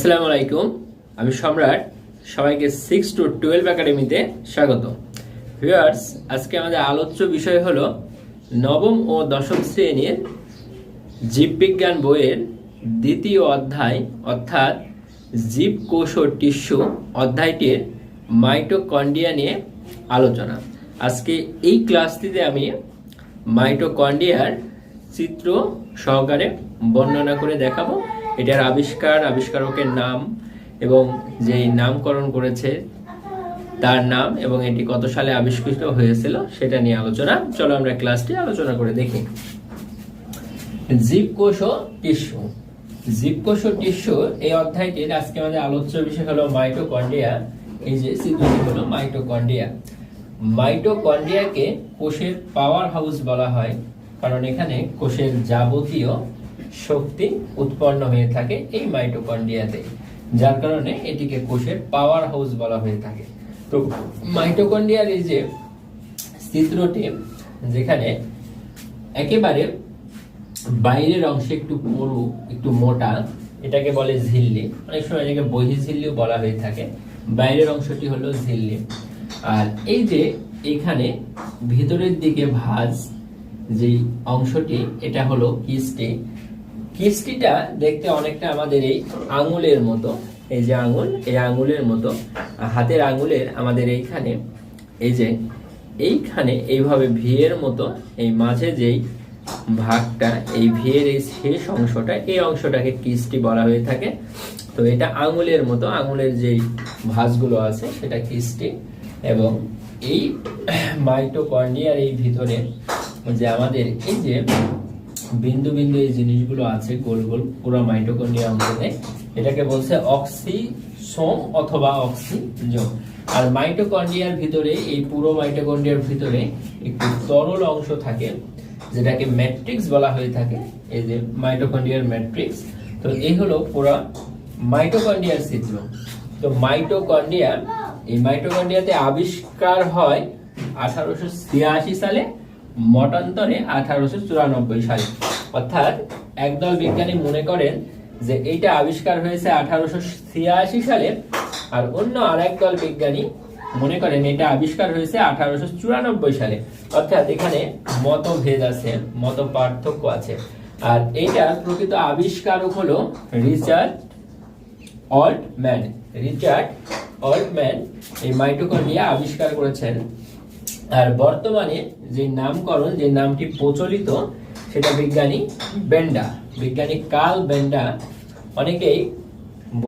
আসসালামু আলাইকুম, আমি সম্রাট। সবাইকে 6 to 12 একাডেমিতে স্বাগত। ভিউয়ার্স, আজকে আমাদের আলোচ্য বিষয় হলো নবম ও দশম শ্রেণীর জীববিজ্ঞান বইয়ের দ্বিতীয় অধ্যায় অর্থাৎ জীবকোষ ও টিস্যু অধ্যায়টির মাইটোকন্ড্রিয়া নিয়ে আলোচনা। আজকে এই ক্লাসটিতে আমি মাইটোকন্ড্রিয়ার চিত্র সহকারে বর্ণনা করে দেখাবো। এটার আবিষ্কারকের নাম এবং যেই নামকরণ করেছে তার নাম এবং এটি কত সালে আবিষ্কৃত হয়েছিল সেটা নিয়ে আলোচনা। চলো আমরা ক্লাসটি আলোচনা করে দেখি। জীবকোষ ও টিস্যু। জীবকোষ ও টিস্যু এই অধ্যায়টির আজকে আমাদের আলোচ্য বিষয় হলো মাইটোকন্ড্রিয়া। এই যে চিত্রটি হলো মাইটোকন্ড্রিয়া। মাইটোকন্ড্রিয়াকে কোষের পাওয়ার হাউস বলা হয়, কারণ এখানে কোষের যাবতীয় শক্তি উৎপন্ন হয়ে থাকে এই মাইটোকন্ড্রিয়াতে, যার কারণে এটিকে কোষের পাওয়ার হাউস বলা হয়ে থাকে। তো মাইটোকন্ড্রিয়ার এই যে চিত্রটি, যেখানে একেবারে বাইরের অংশে একটু পুরু একটু মোটা, এটাকে বলে ঝিল্লি, অনেক সময় এটাকে বহিঃঝিল্লিও বলা হয়ে থাকে। বাইরের অংশটি হলো ঝিল্লি, আর এই যে এখানে ভিতরের দিকে ভাঁজ যে অংশটি, এটা হলো কিস্টি। কিস্টিটা দেখতে অনেকটা আমাদের এই আঙুলের মতো। এই যে আঙুল, এই আঙুলের মতো, হাতের আঙুলের আমাদের এইখানে, এই যে এইখানে এইভাবে ভিয়ের মতো এই মাঝে যেই ভাগটা, এই ভিয়ের এই শেষ অংশটা, এই অংশটাকে কিস্টি বলা হয়ে থাকে। তো এটা আঙুলের মতো, আঙুলের যেই ভাঁজগুলো আছে সেটা কিস্টি। এবং এই মাইটোকন্ড্রিয়ার এই ভিতরে যে আমাদের এই যে বিন্দু বিন্দু এই জিনিসগুলো আছে গোল গোল পুরো মাইটোকন্ড্রিয়া অংশে, এটাকে বলছে অক্সিসোম অথবা অক্সিজোম। আর মাইটোকন্ড্রিয়ার ভিতরে, এই পুরো মাইটোকন্ড্রিয়ার ভিতরে একটি তরল অংশ থাকে যেটাকে ম্যাট্রিক্স বলা হয়ে থাকে। এই যে মাইটোকন্ড্রিয়ার ম্যাট্রিক্স। তো এই হলো পুরো মাইটোকন্ড্রিয়ার চিত্র। তো মাইটোকন্ড্রিয়া, এই মাইটোকন্ড্রিয়াতে আবিষ্কার হয় 1886 সালে, মতান্তরে 1894 সালে। অর্থাৎ একদল বিজ্ঞানী মনে করেন যে এইটা আবিষ্কার হয়েছে 1886 সালে, আর অন্য আরেক দল বিজ্ঞানী মনে করেন এটা আবিষ্কার হয়েছে 1894 সালে। অর্থাৎ এখানে মতভেদ আছে, মত পার্থক্য আছে। আর এইটার প্রকৃত আবিষ্কারক হলো রিচার্ড অল্টম্যান। রিচার্ড অল্টম্যান এই মাইটোকন্ড্রিয়া আবিষ্কার করেছেন। আর বর্তমানে যে নামকরণ, যে নামটি প্রচলিত, সেটা বিজ্ঞানী কার্ল বেন্ডা। অনেকেই